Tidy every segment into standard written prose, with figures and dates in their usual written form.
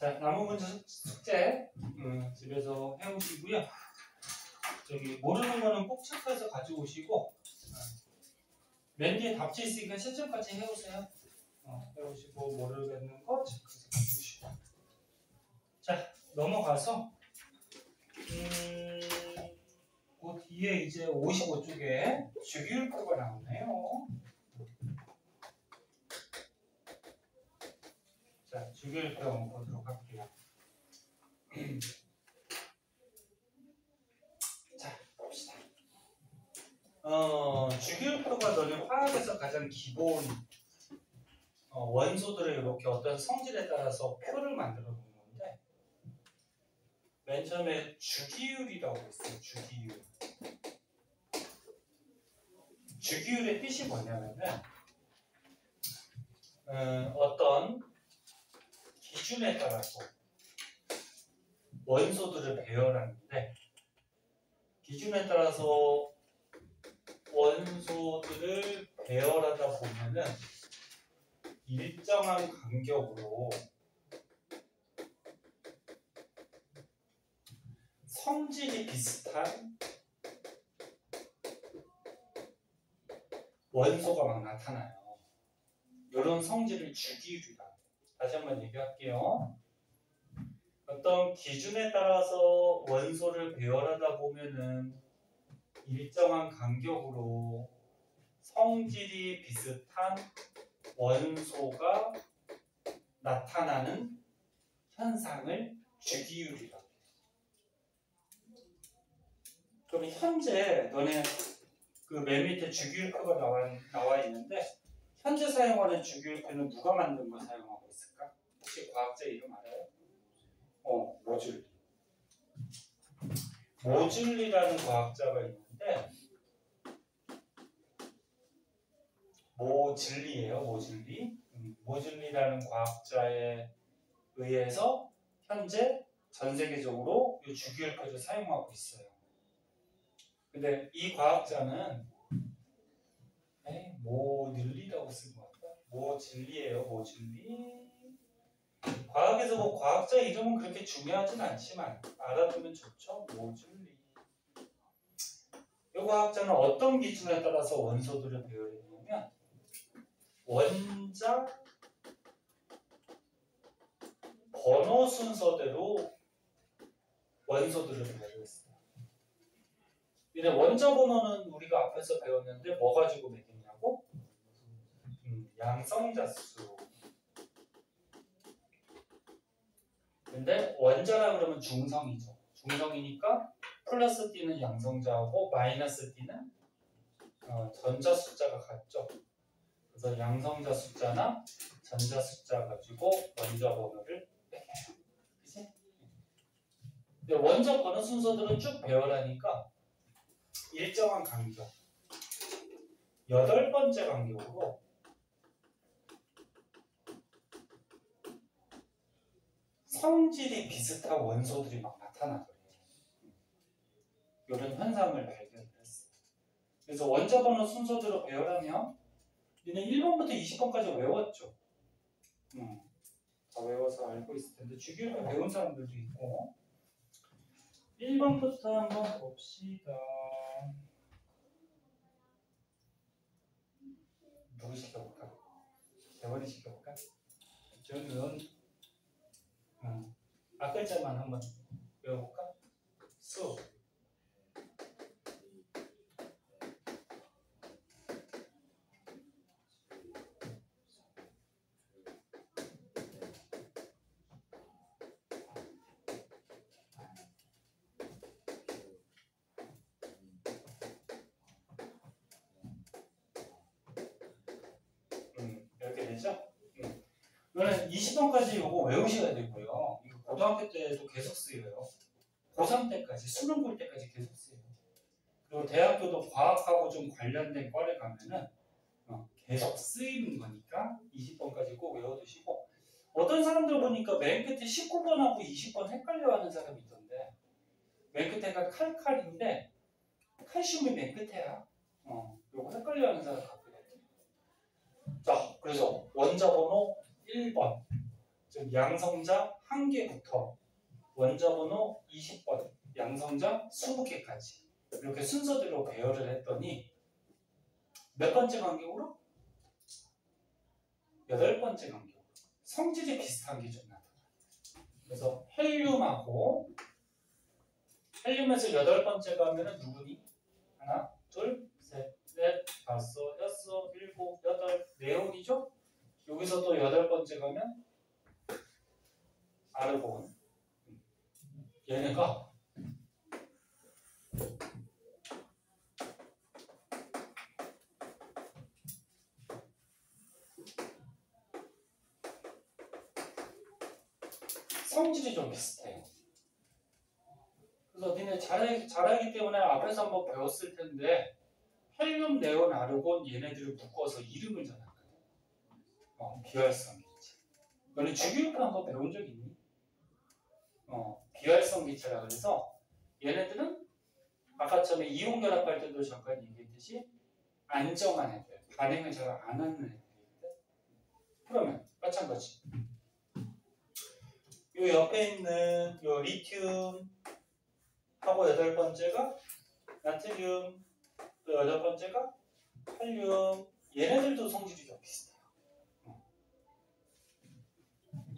자, 남은 문제 숙제 집에서 해오시고요. 저기 모르는 거는 꼭 체크해서 가져오시고 맨 뒤에 답지 있으니까 채점까지 해오세요. 해오시고 모르겠는 거 체크해서 가져오시고. 자, 넘어가서 그 뒤에 이제 55쪽에 주기율표가 나오네요. 자, 주기율표 한번 보도록 할게요. 자, 봅시다. 주기율표가 너는 화학에서 가장 기본 원소들을 이렇게 어떤 성질에 따라서 표를 만들어 놓은 건데, 맨 처음에 주기율이라고 있어요. 주기율. 주기율의 뜻이 뭐냐면은 어떤 기준에 따라서 원소들을 배열하는데, 기준에 따라서 원소들을 배열하다 보면은 일정한 간격으로 성질이 비슷한 원소가 막 나타나요. 이런 성질을 주기율이라. 다시 한번 얘기할게요. 어떤 기준에 따라서 원소를 배열하다 보면은 일정한 간격으로 성질이 비슷한 원소가 나타나는 현상을 주기율이라고 해요. 그럼 현재 너네 그 맨 밑에 주기율표가 나와 있는데, 현재 사용하는 주기율표는 누가 만든 걸 사용하고 있을까? 혹시 과학자 이름 알아요? 모즐리. 모즐리라는 과학자가 있는데, 모즐리예요, 모즐리. 모즐리라는 과학자에 의해서 현재 전 세계적으로 이 주기율표를 사용하고 있어요. 근데 이 과학자는 모즐리라고 쓴 것 같다. 모즐리예요, 모즐리. 과학에서 뭐 과학자 이름은 그렇게 중요하진 않지만 알아두면 좋죠. 모즐리. 이 과학자는 어떤 기준에 따라서 원소들을 배열했냐면, 원자 번호 순서대로 원소들을 배열했어요. 근데 원자 번호는 우리가 앞에서 배웠는데 뭐 가지고 매겼냐고? 양성자수. 근데 원자라 그러면 중성이죠. 중성이니까 플러스 D는 양성자하고 마이너스 D는 전자 숫자가 같죠. 그래서 양성자 숫자나 전자 숫자 가지고 원자 번호를 매겨요. 그치? 근데 원자 번호 순서들은 쭉 배열하니까 일정한 간격, 8번째 간격으로 성질이 비슷한 원소들이 막 나타나더래요. 이런 현상을 발견을 했어요. 그래서 원자 번호 순서대로 배열하면 얘는 1번부터 20번까지 외웠죠. 다 외워서 알고 있을 텐데 주기율표 배운 사람들도 있고. 1번부터 한번 봅시다. 누구 시켜볼까? 대원이 시켜볼까? 저는 앞글자만 한번 외워볼까? 수. 이렇게 되죠? 이거는 20번까지 이거 외우셔야 되고요. 이거 고등학교 때도 계속 쓰여요. 고3 때까지, 수능 볼 때까지 계속 쓰여요. 그리고 대학교도 과학하고 좀 관련된 과를 가면은 계속 쓰이는 거니까 20번까지 꼭 외워두시고, 어떤 사람들 보니까 맨 끝에 19번하고 20번 헷갈려하는 사람이 있던데, 맨 끝에가 칼칼인데 칼슘이 맨 끝에야. 이거 헷갈려하는 사람 같거든요. 자, 그래서 원자 번호 1번, 즉 양성자 1개부터 원자번호 20번, 양성장 20개까지 이렇게 순서대로 배열을 했더니 몇 번째 간격으로? 8번째 간격으로 성질이 비슷한 게 좀 나타나요. 그래서 헬륨에서 8번째 가면은 누구니? 하나, 둘, 셋, 넷, 다섯, 여섯, 일곱, 여덟, 네온이죠? 여기서 또 8번째 가면 아르곤. 얘네가 성질이 좀 비슷해요. 그래서 니네 잘하기 때문에 앞에서 한번 배웠을 텐데 헬륨, 네온, 아르곤 얘네들을 묶어서 이름을 정했거든. 비활성기체. 너네 주기율표 한번 배운 적 있니? 비활성기체라 그래서 얘네들은 아까 처음에 이온결합할 때도 잠깐 얘기했듯이 안정한 애들, 반응을 잘 안 하는 애들이거든. 그러면 마찬가지. 요 옆에 있는 요 리튬 하고 8번째가 나트륨, 또 8번째가 칼륨. 얘네들도 성질이 좀 비슷해요.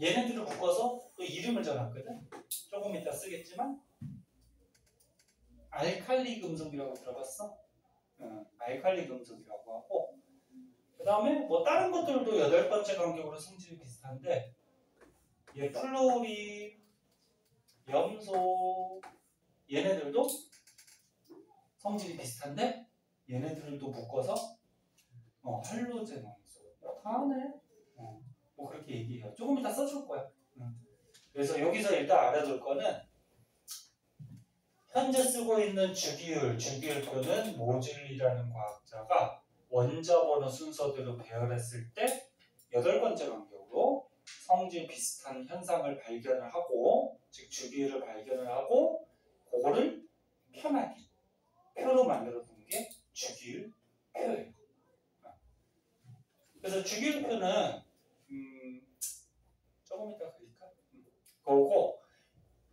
얘네들을 묶어서 또 이름을 정했거든. 조금 이따 쓰겠지만 알칼리 금속이라고 들어봤어? 알칼리 금속이라고 하고, 그 다음에 뭐 다른 것들도 8번째 간격으로 성질이 비슷한데 얘 플로린, 염소 얘네들도 성질이 비슷한데 얘네들도 묶어서 할로젠 원소. 다 하네. 뭐 그렇게 얘기해요. 조금 이따 써줄 거야. 그래서 여기서 일단 알아둘 거는 현재 쓰고 있는 주기율표는 모즐리라는 과학자가 원자번호 순서대로 배열했을 때 8번째 간격으로 성질 비슷한 현상을 발견을 하고, 즉 주기율을 발견을 하고 그거를 편하게 표로 만들어 둔 게 주기율표예요. 그래서 주기율표는 조금 이따 그릴까? 그거고,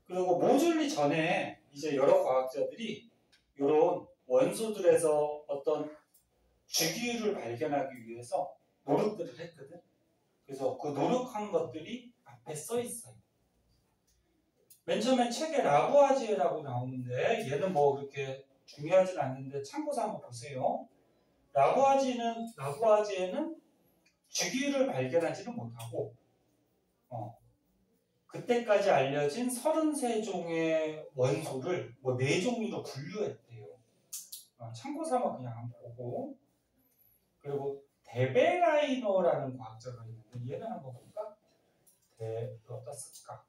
그리고 모줄리 전에 이제 여러 과학자들이 이런 원소들에서 어떤 주기율을 발견하기 위해서 노력들을 했거든. 그래서 그 노력한 것들이 앞에 써 있어요. 맨 처음에 책에 라부아지에라고 나오는데 얘는 뭐 그렇게 중요하진 않는데 참고서 한번 보세요. 라부아지에는 주기율을 발견하지는 못하고 그때까지 알려진 33종의 원소를 뭐 4종류로 분류했대요. 참고삼아 그냥 한번 보고. 그리고 데베라이너라는 과학자가 있는데 얘는 한번 볼까? 어디다 쓸까?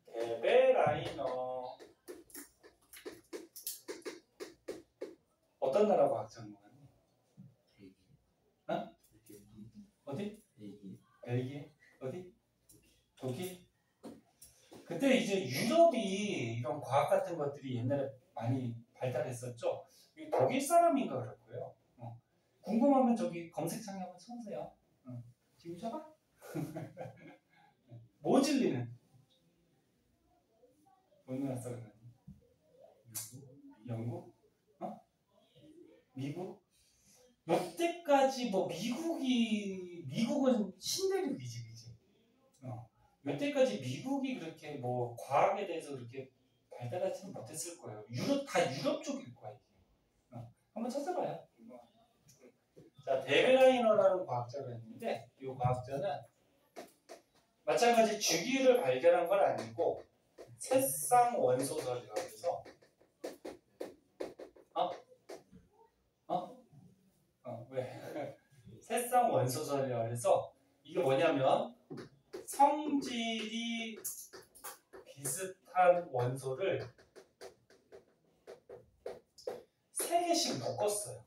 데베라이너. 어떤 나라 과학자인 거 같니? 어디? 벨기에? 어디? 독일? 그때 이제 유럽이 이런 과학 같은 것들이 옛날에 많이 발달했었죠. 독일 사람인가 그럴 거예요. 궁금하면 저기 검색창에 한번 쳐보세요. 지금 쳐봐? 모즐리는? 어느 나라 사람이야? 영국? 미국? 여태까지 뭐 미국은 신대륙이지, 그지? 여태까지 미국이 그렇게 뭐 과학에 대해서 그렇게 발달하지는 못했을 거예요. 다 유럽 쪽일 거야. 한번 찾아봐요. 자, 데베라이너라는 과학자가 있는데 이 과학자는 마찬가지 주기율을 발견한 건 아니고 새쌍 원소설이라고 해서 왜? 새쌍 원소설이라고 해서 이게 뭐냐면 성질이 비슷한 원소를 3개씩 묶었어요.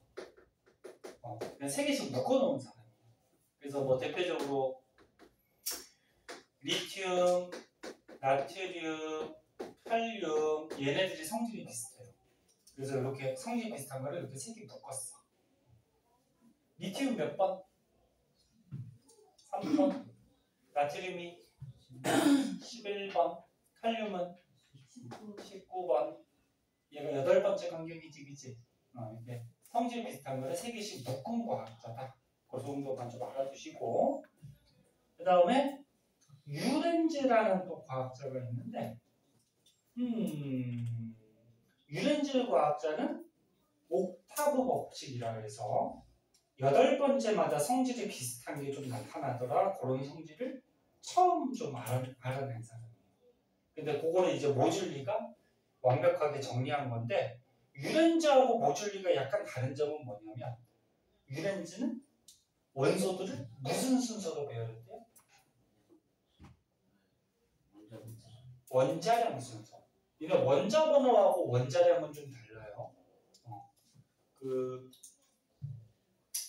그냥 3개씩 묶어놓은 사람이에요. 그래서 뭐 대표적으로 리튬, 나트륨, 칼륨 얘네들이 성질이 비슷해요. 그래서 이렇게 성질이 비슷한 거를 이렇게 3개 묶었어. 리튬 몇 번? 3번. 나트륨이 11번. 칼륨은 19번. 얘가 8번째 간격이지, 그치? 이렇게 성질 비슷한 거를 3개씩 묶은 과학자다. 그 정도만 좀 알아두시고. 그 다음에 유렌즈라는 또 과학자가 있는데, 유렌즈 과학자는 옥타브 법칙이라 해서 8번째마다 성질이 비슷한 게 좀 나타나더라. 그런 성질을 처음 좀 알아낸 사람이에요. 근데 그거를 이제 모줄리가 완벽하게 정리한 건데, 유렌즈하고 모줄리가 약간 다른 점은 뭐냐면, 유렌즈는 원소들을 무슨 순서로 배열했대요? 원자량 순서. 그러니까 원자 번호하고 원자량은 좀 달라요.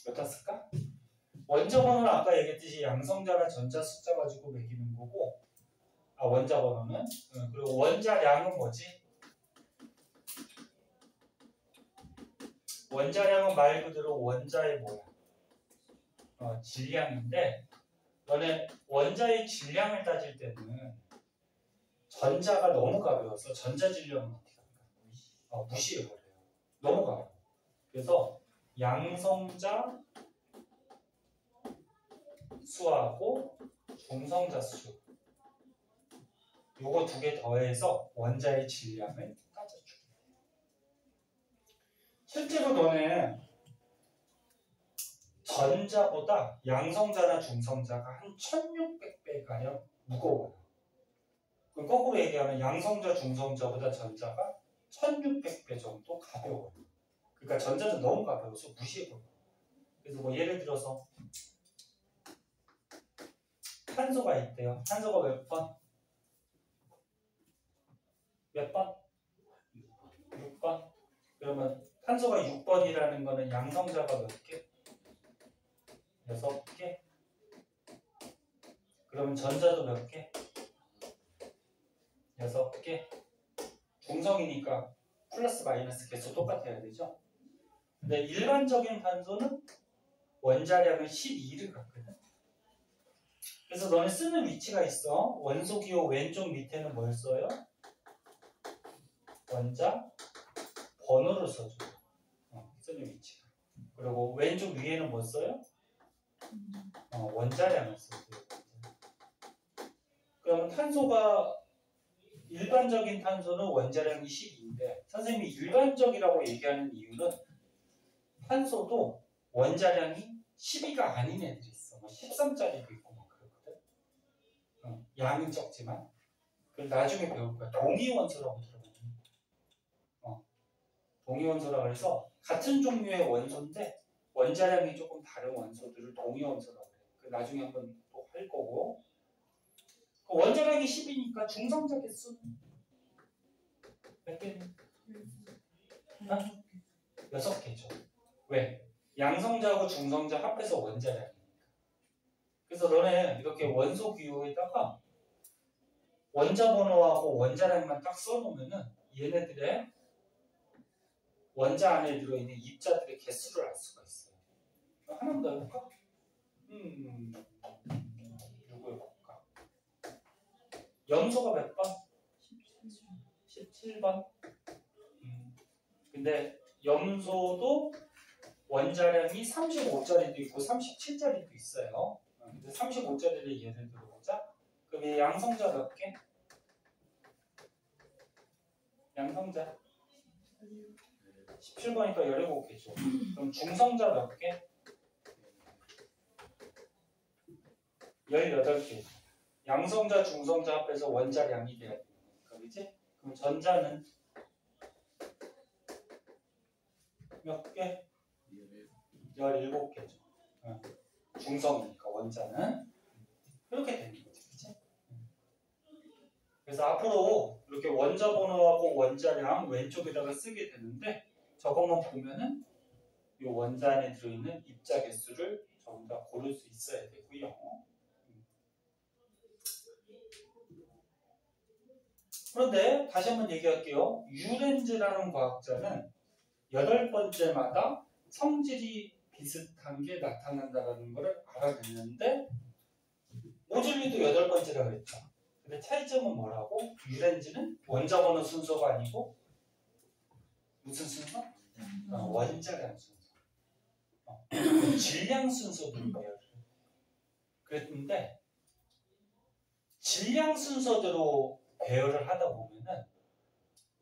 몇다 쓸까? 원자 번호는 아까 얘기했듯이 양성자나 전자 숫자 가지고 매기는 거고, 원자 번호는 그리고 원자량은 뭐지? 원자량은 말 그대로 원자의 뭐야? 질량인데, 너네 원자의 질량을 따질 때는 전자가 너무 가벼워서 전자 질량은 어떻게 할까? 무시해버려요. 너무 가벼워. 그래서 양성자 수하고 중성자 수, 요거 2개 더해서 원자의 질량을 따져줄게. 실제로 너네 전자보다 양성자나 중성자가 한 1600배 가량 무거워요. 그럼 거꾸로 얘기하면 양성자, 중성자보다 전자가 1600배 정도 가벼워요. 그러니까 전자는 너무 가벼워서 무시해버려요. 그래서 뭐 예를 들어서 탄소가 있대요. 탄소가 몇 번? 몇 번? 6번? 그러면 탄소가 6번이라는 거는 양성자가 몇 개? 6개? 그러면 전자도 몇 개? 6개? 중성이니까 플러스 마이너스 개수 똑같아야 되죠? 근데 일반적인 탄소는 원자량은 12를 갖거든. 그래서 너는 쓰는 위치가 있어. 원소 기호 왼쪽 밑에는 뭘 써요? 원자 번호를 써줘. 쓰는 위치가. 그리고 왼쪽 위에는 뭐 써요? 원자량을 써요. 그러면 탄소가 일반적인 탄소는 원자량이 12인데 선생님이 일반적이라고 얘기하는 이유는 탄소도 원자량이 12가 아닌 애들이 있어. 13짜리도 있고 막 그러거든. 양은 적지만. 그걸 나중에 배울 거야. 동위원소라고 들어보면. 동위원소라고 해서 같은 종류의 원소인데 원자량이 조금 다른 원소들을 동위원소라고 해요. 나중에 한번 또 할 거고. 원자량이 10이니까 중성자 개수는 몇 개는? 6개죠. 왜? 양성자하고 중성자 합해서 원자량이니까. 그래서 너네 이렇게 원소 기호에다가 원자 번호하고 원자량만 딱 써놓으면은 얘네들의 원자 안에 들어있는 입자들의 개수를 알 수가 있어요. 하나만 더 해볼까? 누구 해볼까? 염소가 몇 번? 17번. 근데 염소도 원자량이 35짜리도 있고 37짜리도 있어요. 근데 35짜리를 예를 들어보자. 그럼 얘 양성자 몇 개? 양성자 17번이니까 17개죠. 그럼 중성자 몇 개? 18개. 양성자, 중성자 합해서 원자량이 돼야 되는 거니까, 그치? 그럼 전자는 몇 개? 17개죠. 중성이니까 원자는 이렇게 되는 거지, 그치? 그래서 앞으로 이렇게 원자 번호하고 원자량 왼쪽에다가 쓰게 되는데 저것만 보면은 이 원자 안에 들어있는 입자 개수를 전부 다 고를 수 있어야 되고요. 그런데 다시 한번 얘기할게요. 유렌즈라는 과학자는 8번째마다 성질이 비슷한 게 나타난다는 것을 알아냈는데 모질리도 8번째라고 했죠. 근데 차이점은 뭐라고? 유렌지는 원자 번호 순서가 아니고 무슨 순서? 원자량 순서. 질량 순서대로 배열을 해요. 그랬는데 질량 순서대로 배열을 하다 보면은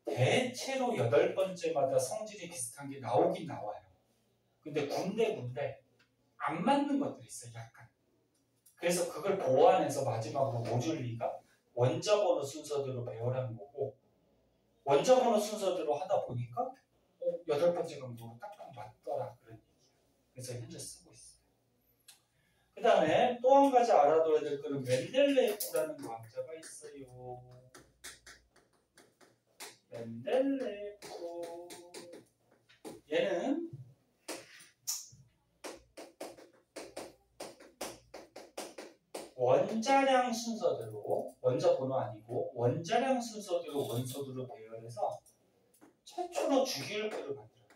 대체로 8번째마다 성질이 비슷한 게 나오긴 나와요. 근데 군데 안 맞는 것들이 있어요. 약간. 그래서 그걸 보완해서 마지막으로 모듈리가 원자 번호 순서대로 배열한 거고 원자 번호 순서대로 하다 보니까 8번째 강도로 딱딱 맞더라 그런 얘기예요. 그래서 현재 쓰고 있어요. 그 다음에 또 한 가지 알아둬야 될 거는 멘델레예프라는 과학자가 있어요. 멘델레예프 얘는 원자량 순서대로 원자 번호 아니고 원자량 순서대로 원소들을 배열해서 최초로 주기율표를 만들어요.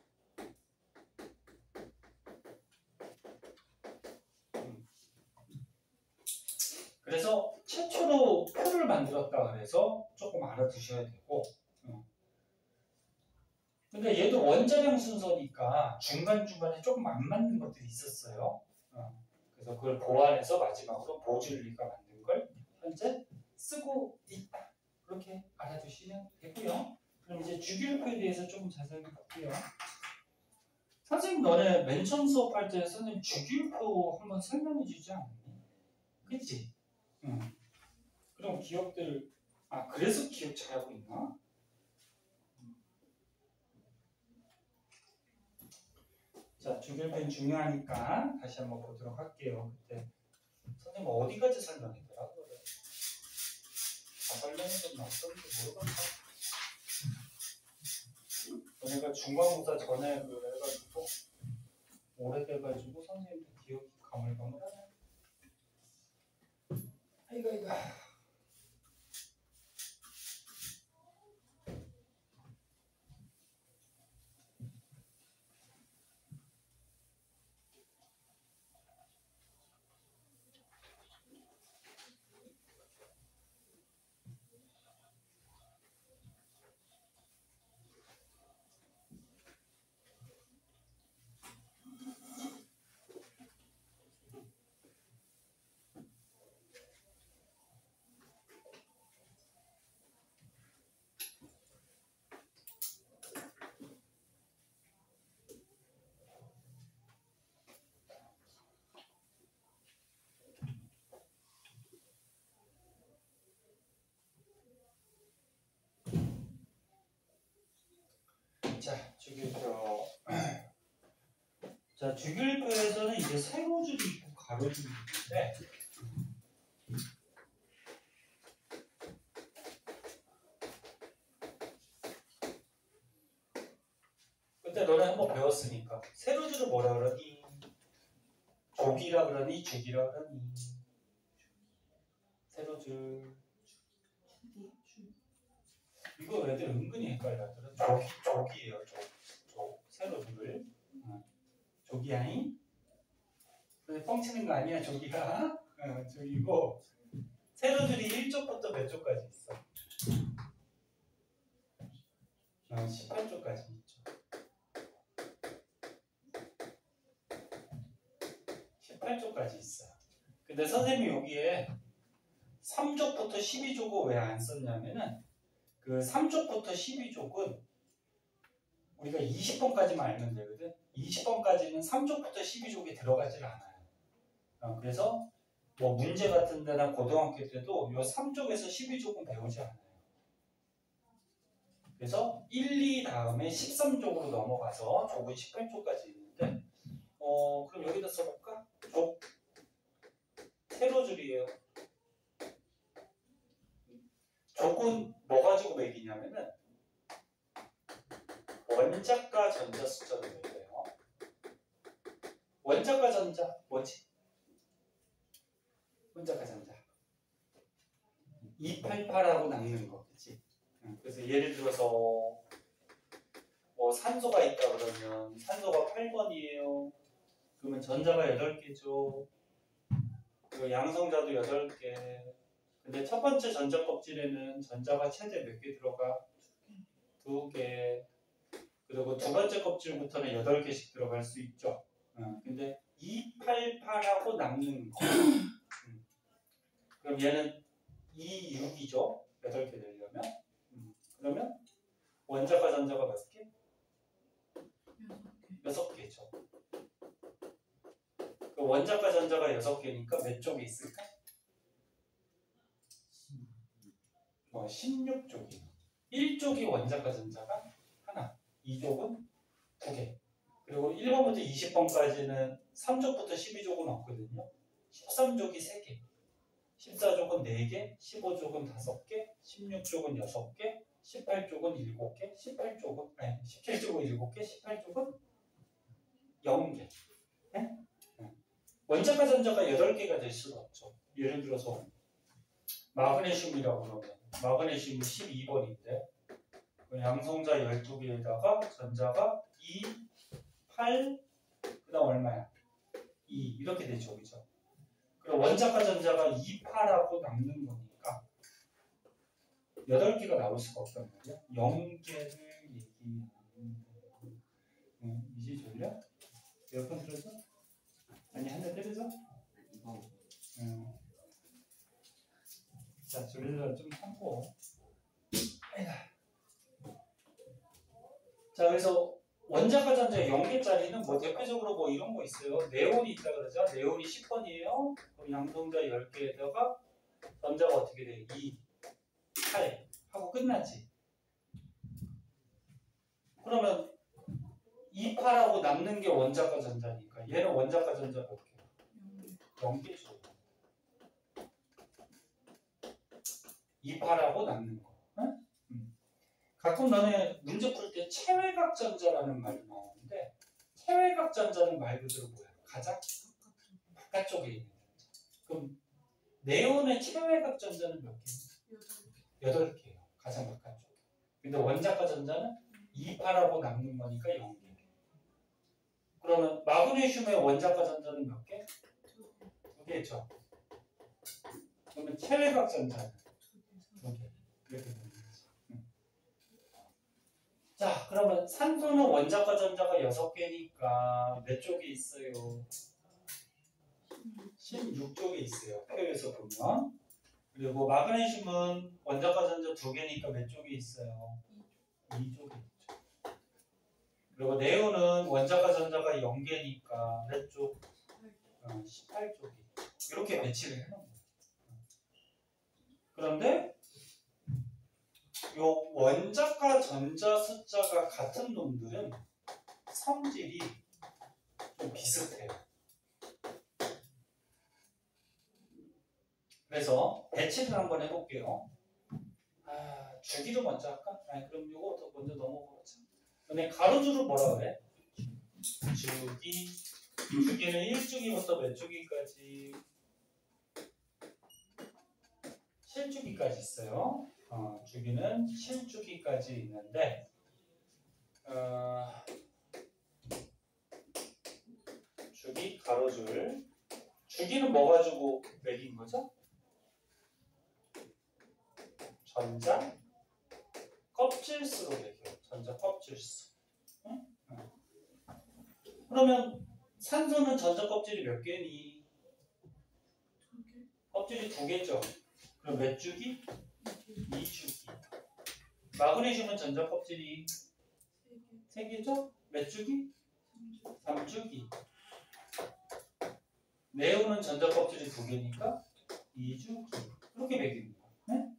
그래서 최초로 표를 만들었다 그래서 조금 알아두셔야 되고 근데 얘도 원자량 순서니까 중간중간에 조금 안 맞는 것들이 있었어요. 그래서 그걸 보완해서 마지막으로 모듈리가 만든 걸 현재 쓰고 있다. 그렇게 알아두시면 되고요. 그럼 이제 주기율표에 대해서 좀 자세히 볼게요. 선생님 너네 맨 처음 수업할 때 선생님 주기율표 한번 설명해 주지 않았니? 그치? 그럼 기억들 그래서 기억 잘하고 있나? 자, 주기율표는 중요하니까 다시 한번 보도록 할게요. 그때 선생님 어디까지 설명했더라? 다 설명해줬나 어떤지 모르겠다. 너네가 중간고사 전에 해가지고 오래돼가지고 선생님도 기억이 가물가물하네. 아이고. 자, 주기율표. 자, 주기율표에서는 이제 세로줄이 있고 가로줄이 있는데 그때 너네 한번 배웠으니까 세로줄을 뭐라 그러니? 조기라 그러니? 주기라 그러니? 세로줄. 이거 애들 은근히 헷갈려하더라. 조기예요. 세로줄을. 조기야잉? 뻥치는 거 아니야 조기야? 조기고 세로줄이 1쪽부터 몇 쪽까지 있어? 18쪽까지 있죠. 18쪽까지 있어요. 근데 선생님이 여기에 3쪽부터 12쪽을 왜 안 썼냐면은 그 3쪽부터 12쪽은 우리가 20번까지만 알면 되거든. 20번까지는 3쪽부터 12쪽에 들어가질 않아요. 그래서 뭐 문제 같은 데나 고등학교 때도 이 3쪽에서 12쪽은 배우지 않아요. 그래서 1, 2 다음에 13쪽으로 넘어가서 족은 18쪽까지 있는데 그럼 여기다 써볼까? 족 세로줄이에요. 족은 뭐 가지고 매기냐면은 원자과 전자 숫자로 매겨요. 원자과 전자 뭐지? 원자과 전자 288하고 남는 거, 그치? 그래서 예를 들어서 뭐 산소가 있다 그러면 산소가 8번이에요. 그러면 전자가 8개죠. 그리고 양성자도 8개. 근데 첫 번째 전자 껍질에는 전자가 최대 몇 개 들어가? 2개. 그리고 두 번째 껍질부터는 8개씩 들어갈 수 있죠. 근데 288하고 남는 거. 그럼 얘는 26이죠. 8개 되려면. 그러면 원자가 전자가 몇 개? 6개죠. 그 원자가 전자가 6개니까 몇 쪽에 있을까? 16쪽이. 1쪽이 원자가 전자가 하나, 2쪽은 2개. 그리고 1번부터 20번까지는 3족부터 12족은 없거든요. 13족이 3개, 14족은 4개, 15족은 5개, 16족은 6개, 18족은 7개, 17족은 7개, 18족은 0개. 네? 원자가 전자가 8개가 될 수는 없죠. 예를 들어서 마그네슘이라고 그러면 마그네슘이 12번인데 양성자 12개에다가 전자가 2, 8, 그 다음 얼마야? 2 이렇게 되죠. 그죠? 그럼 원자가 전자가 2, 8하고 남는 거니까 8개가 나올 수가 없단 말이야. 0개를 얘기하는 이제 졸려? 에어컨 틀어줘? 아니 한 대 때려줘? 자, 졸려서 좀 참고. 자, 그래서 원자가 전자 0개짜리는 뭐 대표적으로 뭐 이런 거 있어요. 네온이 있다 그러죠. 네온이 10번이에요. 그럼 양성자 10개에다가 전자가 어떻게 돼? 2, 8 하고 끝나지. 그러면 2, 8하고 남는 게 원자가 전자니까 얘는 원자가 전자 몇 개? 0개죠. 2, 8하고 남는 거. 응? 가끔 너네 문제 풀 때 체외각 전자라는 말이 나오는데 체외각 전자는 말 그대로 뭐야? 가장 바깥쪽에 있는 전자. 그럼 네온의 체외각 전자는 몇 개? 8개예요. 가장 바깥쪽에. 근데 원자가 전자는 2, 8하고 남는 거니까 0개. 그러면 마그네슘의 원자가 전자는 몇 개? 2개죠. 그러면 체외각 전자는 2개. 이렇게 됩니다. 자, 그러면 산소는 원자가 전자가 6개니까 몇 쪽에 있어요? 16쪽에 있어요. 표에서 보면. 그리고 마그네슘은 원자가 전자 2개니까 몇 쪽에 있어요? 2쪽에 있죠. 그리고 네온은 원자가 전자가 0개니까 몇 쪽? 18쪽에. 이렇게 배치를 해놓은 거예요. 그런데 요 원자과 전자 숫자가 같은 놈들은 성질이 좀 비슷해요. 그래서 배치를 한번 해볼게요. 주기로 먼저 할까? 그럼 이거 먼저 넘어가보자. 근데 가로줄을 뭐라 그래? 주기. 주기는 1주기부터 몇 주기까지? 7주기까지 있어요. 주기는 7주기까지 있는데 주기 가로줄. 주기는 뭐 가지고 매긴 거죠? 전자 껍질수로 매겨요. 전자 껍질수. 응? 그러면 산소는 전자 껍질이 몇 개니? 껍질이 2개죠. 그럼 몇 주기? 2주기. 마그네슘은 전자 껍질이 3개죠? 몇 주기? 3주기. 네온은 전자 껍질이 2개니까 2주기. 이렇게 매깁니다. 네?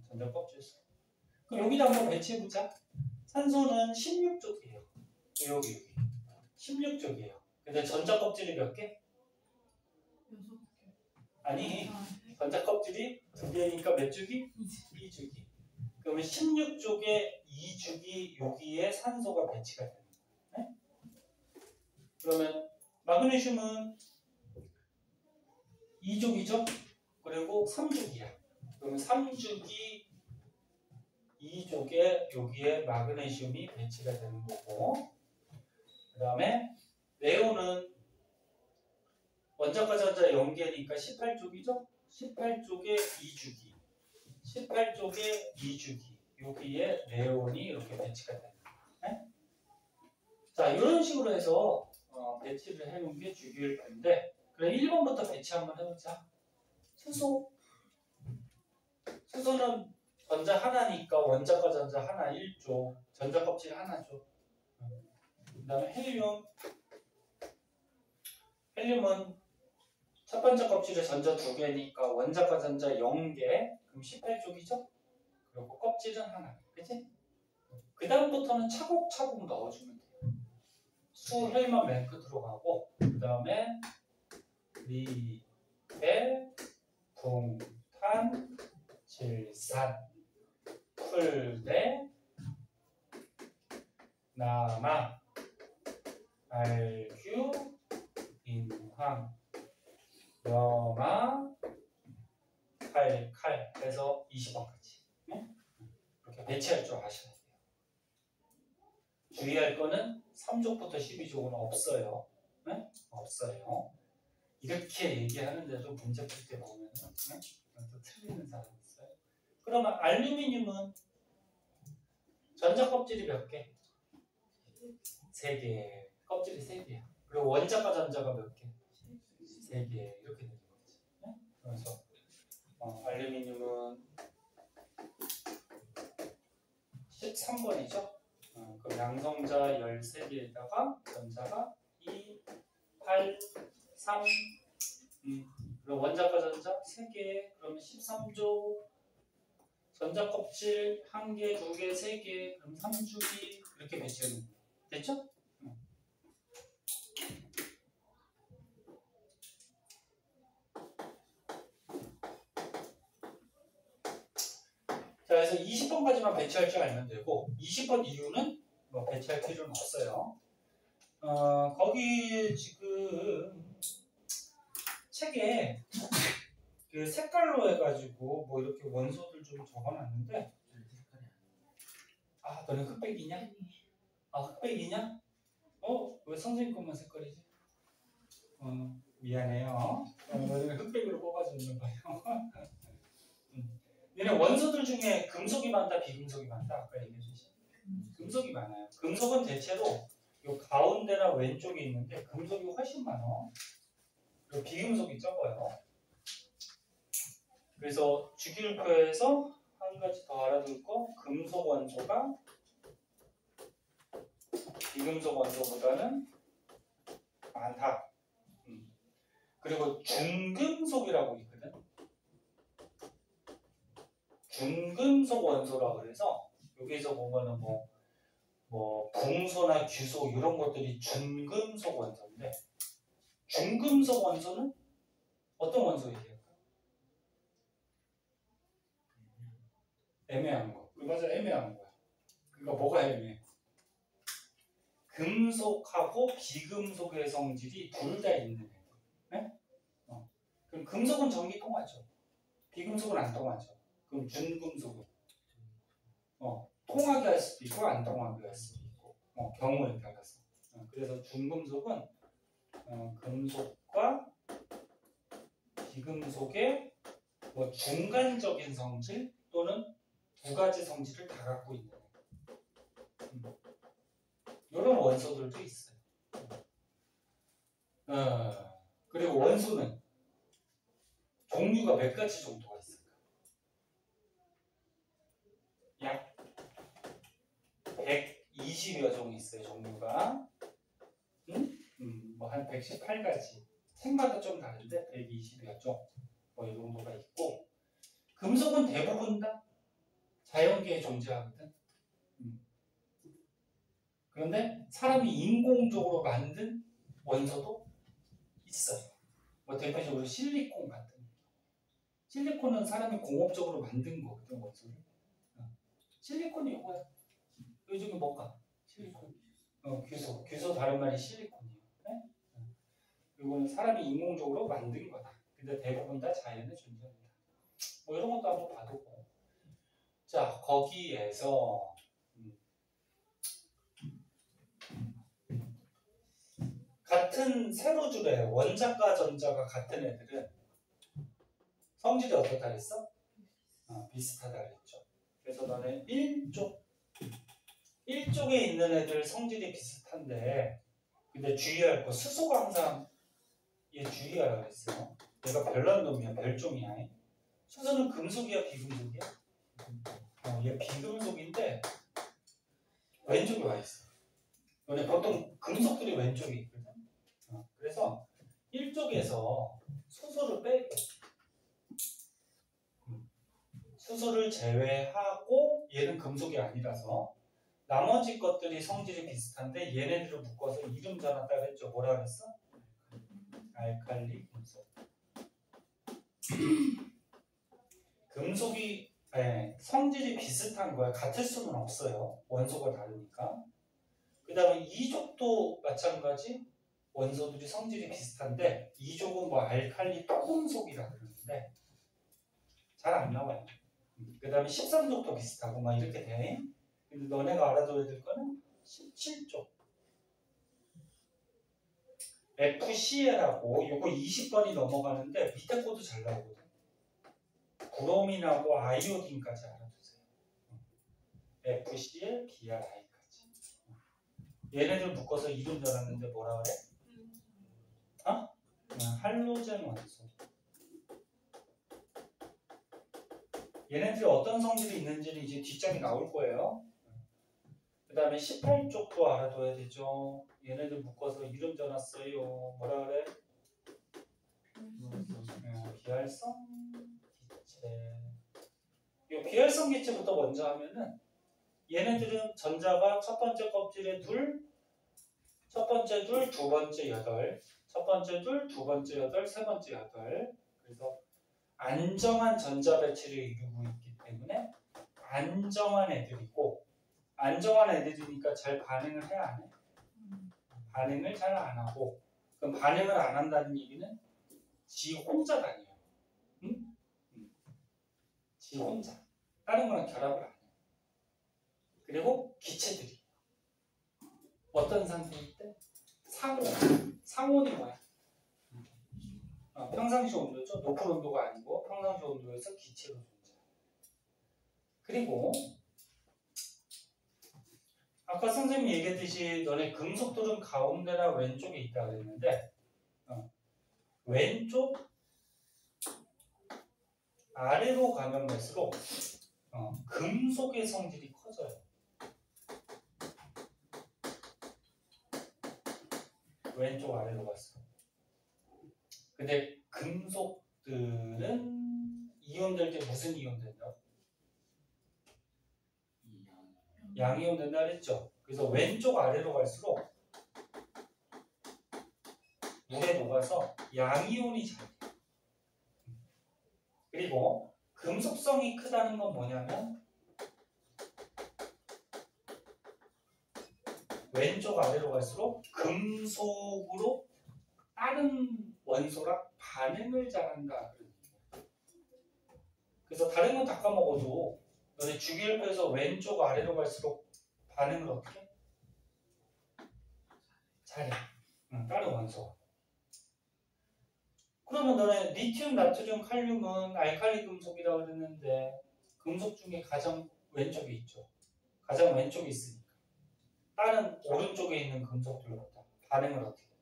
전자 껍질수. 그럼 여기다 한번 배치해보자. 산소는 16쪽이에요. 여기 16쪽이에요. 근데 전자 껍질이 몇 개? 6개. 아니, 전자 껍질이 2개니까 몇 주기? 2주기. 그러면 16쪽에 2주기 여기에 산소가 배치가 되는 거예요. 네? 그러면 마그네슘은 2족이죠? 그리고 3족이야. 그러면 3주기 2족에 여기에 마그네슘이 배치가 되는 거고, 그 다음에 네온은 원자과 전자 0개니까 18쪽이죠? 18쪽에 2주기. 18쪽에 2주기, 여기에 네온이 이렇게 배치가 된다. 네? 자, 이런 식으로 해서 배치를 해놓은 게 주기일 건데, 그래 1번부터 배치 한번 해보자. 수소. 수소는 전자 하나니까 원자과 전자 하나 1조, 전자 껍질 하나죠. 그 다음에 헬륨. 헬륨은 첫 번째 껍질에 전자 2개니까 원자과 전자 0개, 그럼 18쪽이죠? 그리고 껍질은 하나, 그치? 그 다음부터는 차곡차곡 넣어주면 돼요. 수, 헬만 맨 끝으로 가고, 그 다음에 리, 배, 붕, 탄, 질산, 풀대, 남아, 알규, 인황, 염화, 칼 해서 20번까지. 네? 이렇게 배치할 줄 아셔야 돼요. 주의할 거는 3족부터 12족은 없어요. 네? 없어요. 이렇게 얘기하는데도 문제 풀 때 보면 네? 또 틀리는 사람이 있어요. 그러면 알루미늄은 전자 껍질이 몇 개? 3개. 껍질이 3개야. 그리고 원자과 전자가 몇 개? 3개. 이렇게 되는 거지. 네? 그래서 알루미늄은 13번이죠. 그 양성자 13개에다가 전자가 2, 8, 3, 그리고 원자과 전자 3개, 그러면 13조, 전자 껍질 1개, 2개, 3개, 그럼 3주기 이렇게 배치하는 거예요. 됐죠? 자, 그래서 20번까지만 배치할 줄 알면 되고 20번 이후는 뭐 배치할 필요는 없어요. 거기 지금 책에 그 색깔로 해가지고 뭐 이렇게 원소들 좀 적어놨는데 아, 너는 흑백이냐? 아, 흑백이냐? 왜 선생님 것만 색깔이지? 미안해요. 너는 흑백으로 뽑아주는 거예요. 얘네 원소들 중에 금속이 많다, 비금속이 많다? 아까 얘기해 주신 금속이 많아요. 금속은 대체로 요 가운데나 왼쪽에 있는데 금속이 훨씬 많아. 그리고 비금속이 적어요. 그래서 주기율표에서 한 가지 더 알아둘 거, 금속 원소가 비금속 원소보다는 많다. 그리고 중금속이라고 있거든. 중금속 원소라고 그래서 여기서 보면은 뭐 붕소나 규소 이런 것들이 중금속 원소인데 중금속 원소는 어떤 원소 얘기할까? 애매한 거. 맞아, 애매한 거야. 그러니까 뭐가 애매해? 금속하고 비금속의 성질이 둘 다 있는 애. 네? 그럼 금속은 전기 통하죠. 비금속은 안 통하죠. 그럼 준금속은 통하게 할 수도 있고 안 통하게 할 수도 있고 경우에 따라서. 그래서 중금속은 금속과 비금속의 뭐 중간적인 성질 또는 두 가지 성질을 다 갖고 있는 이런 원소들도 있어요. 그리고 원소는 종류가 몇 가지 정도가 있을까? 약 120여 종 있어요, 종류가. 뭐 한 118가지. 책마다 좀 다른데 120여 종. 뭐 이 정도가 있고. 금속은 대부분 다 자연계에 존재하거든. 그런데 사람이 인공적으로 만든 원소도 있어요. 뭐 대표적으로 실리콘 같은. 실리콘은 사람이 공업적으로 만든 거거든, 원소를. 실리콘이 이거야. 요즘에 뭘까? 실리콘. 규소 다른 말이 실리콘이에요. 네? 이거는 사람이 인공적으로 만든 거다. 근데 대부분 다 자연에 존재한다. 뭐 이런 것도 한번 봐두고. 자, 거기에서 같은 세로줄에 원자과 전자가 같은 애들은 성질이 어떻다 그랬어? 비슷하다 그랬죠. 그래서 너네 1쪽에 있는 애들 성질이 비슷한데 근데 주의할 거 수소가 항상 얘 주의하라 그랬어요. 얘가 별난 놈이야. 별종이야. 수소는 금속이야 비금속이야? 얘 비금속인데 왼쪽에 와 있어. 너네 보통 금속들이 왼쪽에 있거든. 그래서 1쪽에서 수소를 빼고 수소를 제외하고 얘는 금속이 아니라서 나머지 것들이 성질이 비슷한데 얘네들을 묶어서 이름 전환 따랬죠. 뭐라 그랬어? 알칼리 금속. 금속이 성질이 비슷한 거야. 같을 수는 없어요. 원소가 다르니까. 그 다음에 이족도 마찬가지. 원소들이 성질이 비슷한데 이족은 뭐 알칼리 토금속이라 그러는데 잘 안 나와요. 그 다음에 13족도 비슷하고 막 이렇게 돼. 근데 너네가 알아둬야 될 거는 17족. FCL하고 요거 20번이 넘어가는데 밑에 것도 잘 나오거든. 브로민하고 아이오딘까지 알아두세요. FCL, BRI까지. 얘네들 묶어서 이름 전했는데 뭐라 그래? 할로젠 원소. 얘네들이 어떤 성질이 있는지는 이제 뒷장이 나올 거예요. 그 다음에 18쪽도 알아둬야 되죠. 얘네들 묶어서 이름 전했어요. 뭐라 그래? 비활성 기체. 이 비활성 기체부터 먼저 하면은 얘네들은 전자가 첫 번째 껍질에 둘, 첫 번째 둘, 두 번째 여덟, 첫 번째 둘, 두 번째 여덟, 세 번째 여덟. 그래서 안정한 전자 배치를 이루고 있기 때문에 안정한 애들이고 안정한 애들이니까 잘 반응을 해야 안 해? 반응을 잘 안 하고 그럼 반응을 안 한다는 얘기는 지 혼자 다녀요. 응? 지 혼자. 다른 거랑 결합을 안 해요. 그리고 기체들이 어떤 상태일 때? 상온이 뭐야? 평상시 온도죠. 높은 온도가 아니고 평상시 온도에서 기체로 존재해요. 그리고 아까 선생님이 얘기했듯이 너네 금속들은 가운데나 왼쪽에 있다 그랬는데 왼쪽 아래로 가면 갈수록 금속의 성질이 커져요. 왼쪽 아래로 갈수록. 근데 금속들은 이온될 때 무슨 이온 된다? 양이온 된다 그랬죠. 그래서 왼쪽 아래로 갈수록 물에 녹아서 양이온이 잘 돼요. 그리고 금속성이 크다는 건 뭐냐면 왼쪽 아래로 갈수록 금속으로 다른 원소랑 반응을 잘한다. 그래서 다른 건 다 까먹어도 너네 주기율표에서 왼쪽 아래로 갈수록 반응을 어떻게 해? 잘해. 다른 원소. 그러면 너네 리튬, 나트륨, 칼륨은 알칼리 금속이라고 그랬는데 금속 중에 가장 왼쪽에 있죠. 가장 왼쪽에 있으니까. 다른 오른쪽에 있는 금속들보다 반응을 어떻게 해?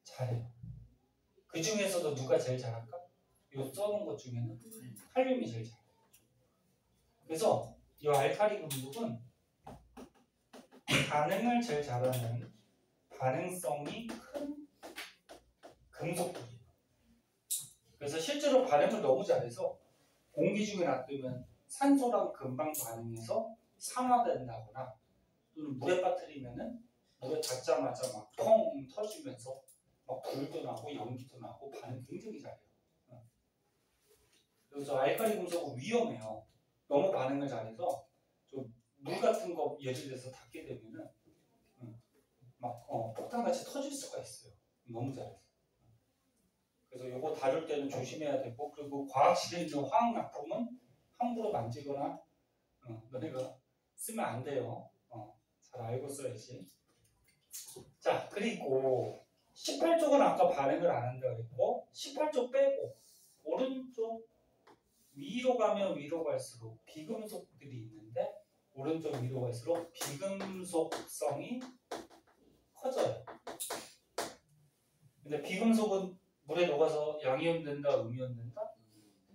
잘해요. 그 중에서도 누가 제일 잘할까? 요 써놓은 것 중에는 칼륨이 제일 잘해요. 그래서 이 알칼리 금속은 반응을 제일 잘하는 반응성이 큰 금속들이에요. 그래서 실제로 반응을 너무 잘해서 공기 중에 놔두면 산소랑 금방 반응해서 산화된다거나 또는 물에 빠뜨리면은 물에 닿자마자 막 펑 터지면서 막 불도 나고 연기도 나고 반응 굉장히 잘해요. 그래서 알칼리 금속은 위험해요. 너무 반응을 잘해서 좀 물 같은 거 예를 들어서 닿게 되면은 막 폭탄같이 터질 수가 있어요. 너무 잘해서. 그래서 이거 다룰 때는 조심해야 되고 그리고 과학실에 있는 화학약품은 함부로 만지거나 너네가 쓰면 안 돼요. 잘 알고 써야지. 자 그리고 18쪽은 아까 반응을 안 한다고 했고 18쪽 빼고 오른쪽 위로 가면 위로 갈수록 비금속들이 있는데 오른쪽 위로 갈수록 비금속성이 커져요. 근데 비금속은 물에 녹아서 양이온 된다, 음이온 된다?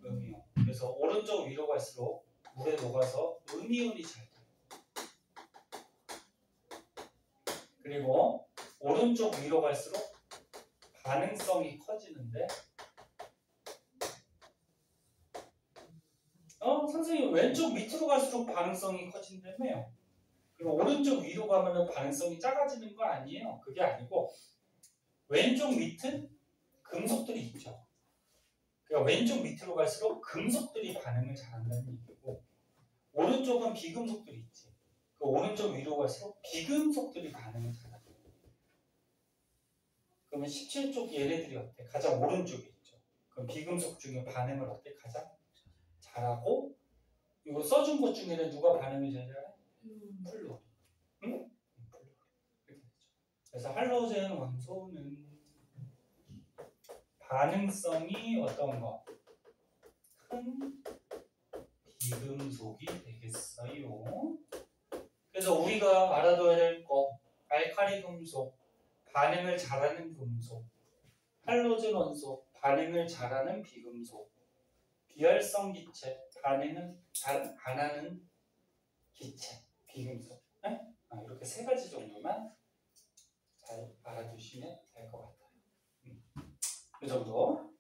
음이온. 그래서 오른쪽 위로 갈수록 물에 녹아서 음이온이 잘 돼요. 그리고 오른쪽 위로 갈수록 반응성이 커지는데 선생님 왼쪽 밑으로 갈수록 반응성이 커진다며요. 그럼 오른쪽 위로 가면 반응성이 작아지는 거 아니에요? 그게 아니고 왼쪽 밑은 금속들이 있죠. 그러니까 왼쪽 밑으로 갈수록 금속들이 반응을 잘한다는 얘기고 오른쪽은 비금속들이 있지. 그 오른쪽 위로 갈수록 비금속들이 반응을 잘한다. 그러면 17쪽 얘네들이 어때? 가장 오른쪽에 있죠. 그럼 비금속 중에 반응을 어때? 가장 잘하고 이거 써준 것 중에는 누가 반응을 제일 잘해? 플루. 응? 플루. 이렇게 되죠. 그래서 할로젠 원소는 반응성이 어떤 거? 큰 비금속이 되겠어요. 그래서 우리가 알아둬야 될 거, 알카리 금속, 반응을 잘하는 금속, 할로젠 원소, 반응을 잘하는 비금속, 비활성 기체, 반응을 잘 안 하는 기체, 비금속. 네? 이렇게 세 가지 정도만 잘 알아두시면 될 것 같아요. 이 정도.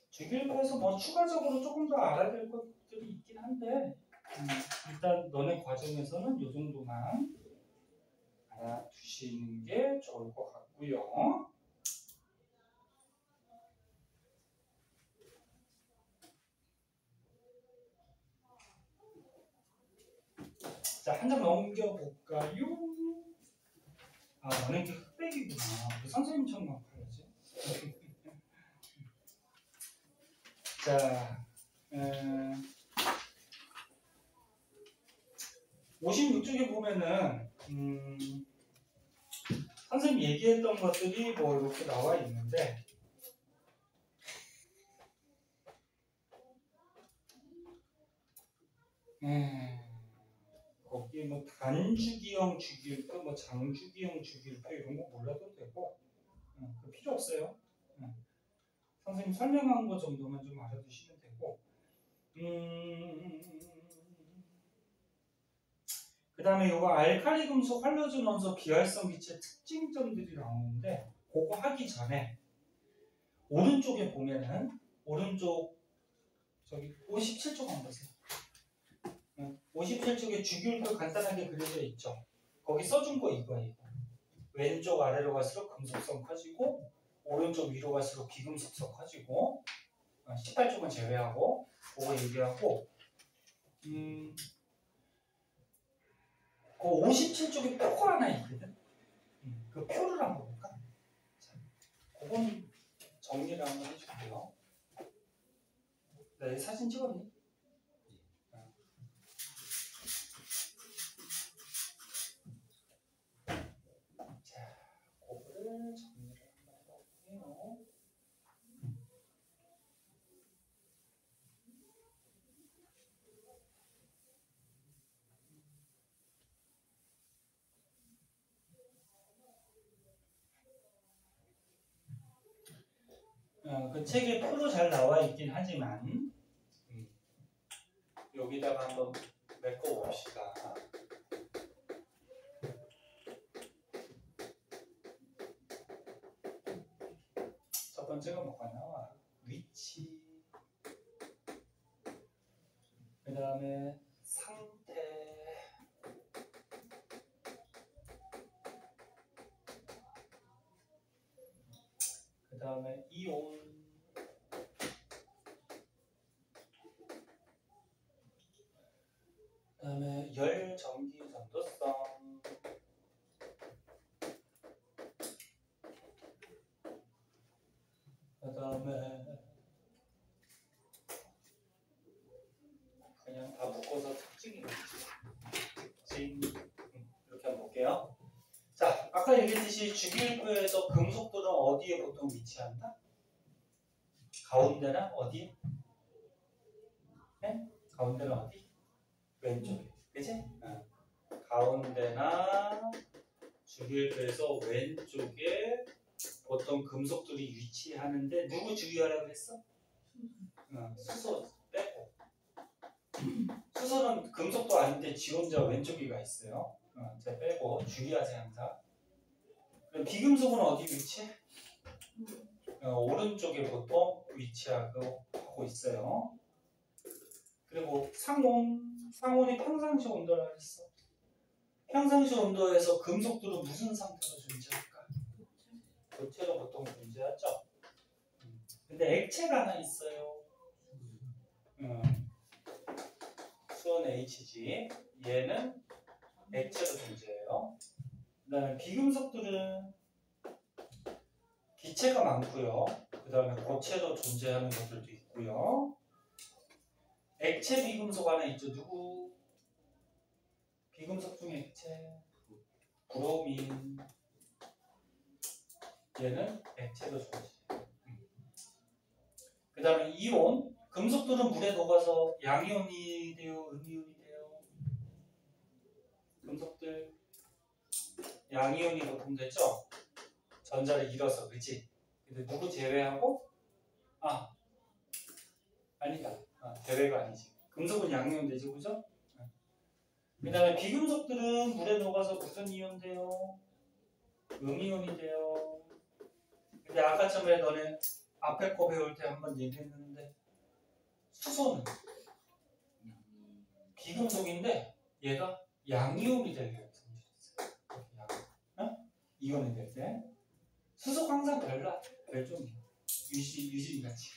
주기율표에서 뭐 추가적으로 조금 더 알아야 될 것들이 있긴 한데 일단 너네 과정에서는 이 정도만 알아두시는 게 좋을 것 같고요. 자, 한 장 넘겨볼까요? 너네 게 흑백이구나. 왜 선생님처럼 가야지. 자, 56쪽에 보면은 선생님 얘기했던 것들이 뭐 이렇게 나와 있는데 거기 뭐 단주기형 주기율표, 뭐 장주기형 주기율표 이런 거 몰라도 되고 그 필요 없어요. 선생님 설명한 거 정도만 좀 알아두시면 되고 그 다음에 이거 알칼리 금속 할로젠 원소 비활성 기체 특징점들이 나오는데 그거 하기 전에 오른쪽에 보면은 오른쪽 저기 57쪽 한번 보세요. 57쪽에 주기율표 간단하게 그려져 있죠. 거기 써준 거 이거예요. 왼쪽 아래로 갈수록 금속성 커지고 오른쪽 위로 갈수록 비금속성 커지고 18쪽은 제외하고 그거 얘기하고 그 57쪽에 표가 하나 있거든. 그 표를 한번 볼까? 자, 그건 정리를 한번 해줄게요. 네, 사진 찍었니? 자, 그거를 정리를 한번 해볼게요. 그 책에 표로 잘 나와 있긴 하지만 여기다가 한번 메꿔 봅시다. 첫 번째가 뭐가 나와? 위치, 그 다음에 상태, 그 다음에 이온, 그 다음에 열, 전기, 전도성, 그 다음에 그냥 다 묶어서 특징이겠지. 특징. 이렇게 한번 볼게요. 자, 아까 얘기했듯이 주기율표에서 금속들은 어디에 보통 위치한다? 가운데나 어디에? 네? 가운데는 어디? 왼쪽에. 그치? 가운데나 주기율표에서 왼쪽에 어떤 금속들이 위치하는데 누구 주의하라고 그랬어? 수소 빼고. 수소는 금속도 아닌데 지 혼자 왼쪽에 가 있어요. 제가 빼고 주의하세요 항상. 그럼 비금속은 어디 위치해? 오른쪽에 보통 위치하고 있어요. 그리고 상온이 평상시 온도라고 했어. 평상시 온도에서 금속들은 무슨 상태로 존재할까? 고체로 보통 존재하죠. 근데 액체가 하나 있어요. 수온 Hg. 얘는 액체로 존재해요. 그 다음에 비금속들은 기체가 많고요. 그 다음에 고체로 존재하는 것들도 있고요. 액체 비금속 하나 있죠. 누구? 비금속 중에 액체. 브로민. 얘는 액체로 존재해요. 그 다음에 이온. 금속들은 물에 녹아서 양이온이 돼요? 음이온이 돼요? 금속들 양이온이 보통 되죠? 전자를 잃어서, 그치? 근데 누구 제외하고? 아니다. 제외가 아니지. 금속은 양이온 되죠, 그죠? 그 다음에 비금속들은 물에 녹아서 무슨 이온 돼요? 음이온이 돼요. 근데 아까 처음에 너네 앞에 거 배울 때 한번 얘기했는데 수소는 비금속인데 얘가 양이온이 되게 생겼어요. 이온이 될 때. 수소 항상 별종이에요. 유실이같이.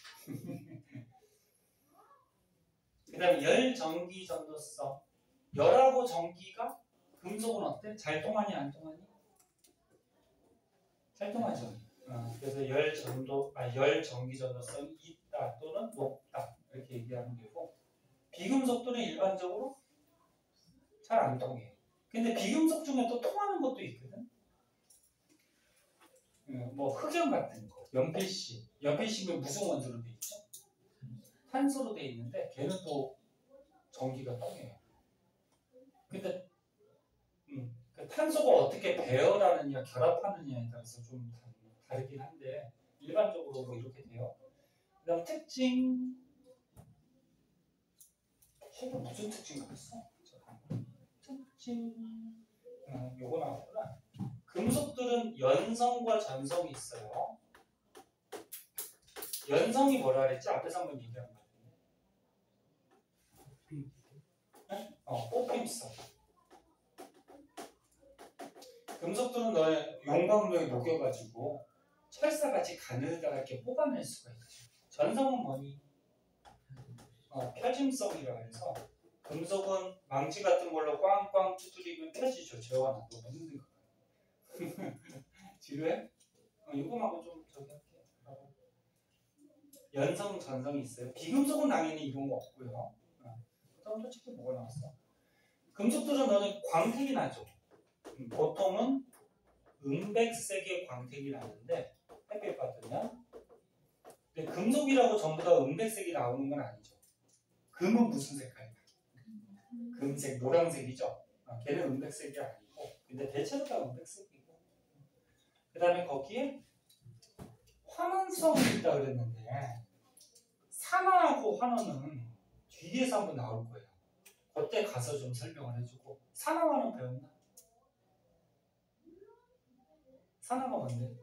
그 다음에 열, 전기, 전도성. 열하고 전기가 금속은 어때? 잘 통하니 안 통하니? 잘 통하죠. 그래서 열, 전기, 전도성이 있다 또는 높다 이렇게 얘기하는 거고, 비금속들은 일반적으로 잘 안 통해요. 근데 비금속 중에 또 통하는 것도 있거든. 뭐 흑연 같은 거, 연필심. 연필심은 무슨 원소로 돼 있죠? 탄소로 돼 있는데 걔는 또 전기가 통해요. 근데 그 탄소가 어떻게 배열하느냐, 결합하느냐에 따라서 좀 다르긴 한데 일반적으로 뭐 이렇게 돼요. 그다음 특징. 최근 무슨 특징 나왔어? 특징. 요거 나왔구나. 금속들은 연성과 전성이 있어요. 연성이 뭐라 그랬지? 앞에서 한번 얘기한 거 같은데. 뽑힘성. 금속들은 너의 용광로에 녹여가지고 철사같이 가느다랗게 뽑아낼 수가 있죠. 전성은 뭐니? 펴짐성이라고 해서 금속은 망치 같은 걸로 꽝꽝 두드리면 펴지죠. 저와 나도 무슨 생각? 지루해? 이거만고 좀 저기 할게요. 연성, 전성이 있어요. 비금속은 당연히 이런 거 없고요. 그다음 솔직히 뭐가 나왔어? 금속들은 너는 광택이 나죠. 보통은 은백색의 광택이 나는데 햇빛 받으면. 근데 금속이라고 전부 다 은백색이 나오는 건 아니죠. 금은 무슨 색깔이야? 금색, 노란색이죠. 걔는 은백색이 아니고, 근데 대체로 다 은백색이고. 그 다음에 거기에 환원성이 있다 그랬는데 산화하고 환원은 뒤에서 한번 나올 거예요. 그때 가서 좀 설명을 해주고. 산화환원 배웠나? 산화가 뭔데?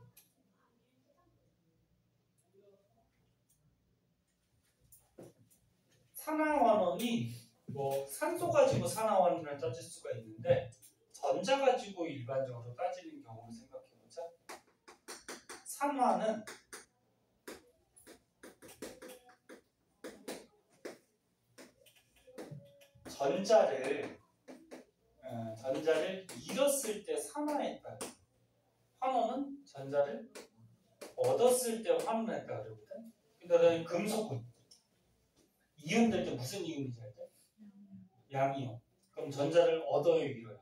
산화환원이 뭐 산소 가지고 산화환원을 따질 수가 있는데 전자 가지고 일반적으로 따지는 경우를 생각해보자. 산화는 전자를 잃었을 때 산화했다. 환원은 전자를 얻었을 때 환원했다 그러거든. 근데 금속은 이온 될 때 무슨 이온이 될 때? 양이온. 그럼 전자를 얻어요, 잃어요?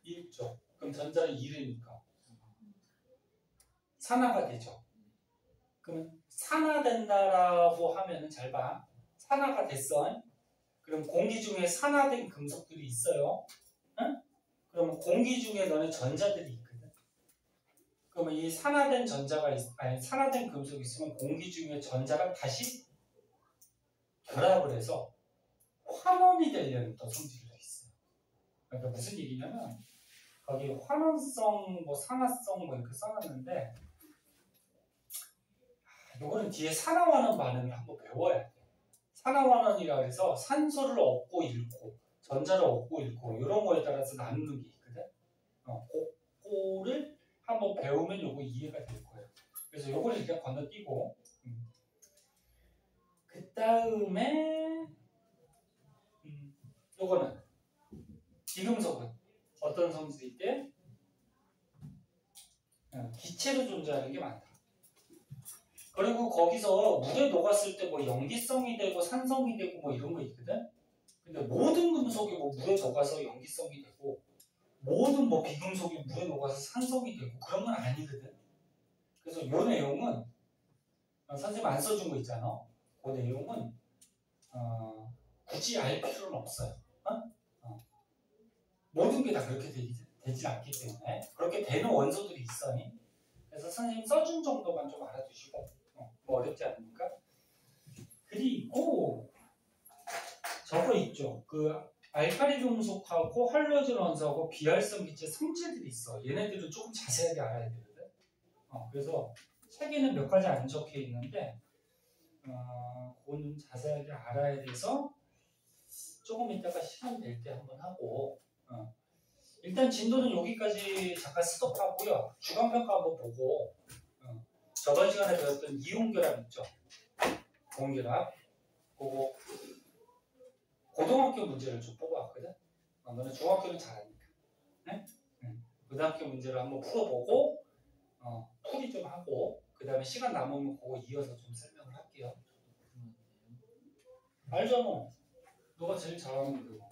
잃죠. 그럼 전자를 잃으니까 산화가 되죠. 그러면 산화된다라고 하면은 잘 봐. 산화가 됐어. 그럼 공기 중에 산화된 금속들이 있어요. 응? 그러면 공기 중에 너네 전자들이 있거든. 그러면 이 산화된 산화된 금속이 있으면 공기 중에 전자가 다시 결합을 해서 환원이 되려는 또 성질이 있어요. 그러니까 무슨 얘기냐면 거기 환원성, 뭐 산화성 뭐 이렇게 써놨는데 이거는 뒤에 산화환원 반응을 한번 배워야 돼. 산화환원이라 해서 산소를 얻고 잃고 전자를 얻고 잃고 이런 거에 따라서 나누는 게 있거든. 그거를 한번 배우면 이거 이해가 될 거예요. 그래서 이거를 일단 건너뛰고 그 다음에 요거는 비금속은 어떤 성질일 때 기체로 존재하는 게 많다. 그리고 거기서 물에 녹았을 때 뭐 염기성이 되고 산성이 되고 뭐 이런 거 있거든. 근데 모든 금속이 뭐 물에 녹아서 염기성이 되고 모든 뭐 비금속이 물에 녹아서 산성이 되고 그런 건 아니거든. 그래서 이 내용은 선생님 안 써준 거 있잖아. 그 내용은 굳이 알 필요는 없어요. 모든 게 다 그렇게 되지 않기 때문에 그렇게 되는 원소들이 있어. 그래서 선생님 써준 정도만 좀 알아두시고 뭐 어렵지 않으니까. 그리고 저거 있죠. 그 알칼리 금속하고 할로젠 원소하고 비활성 기체 성질들이 있어. 얘네들은 조금 자세하게 알아야 되거든. 그래서 책에는 몇 가지 안 적혀 있는데 그거는 자세하게 알아야 돼서 조금 이따가 시간 될 때 한번 하고 일단 진도는 여기까지 잠깐 스톱하고요. 주관평가 한번 보고 저번 시간에 배웠던 이온결합 있죠. 공결합 그거 고등학교 문제를 좀 뽑아왔거든. 너는 중학교는 잘하니까. 네? 고등학교 문제를 한번 풀어보고 풀이 좀 하고 그 다음에 시간 남으면 그거 이어서 좀 설명을 할게요. 알잖아. 너가 제일 잘하는 거.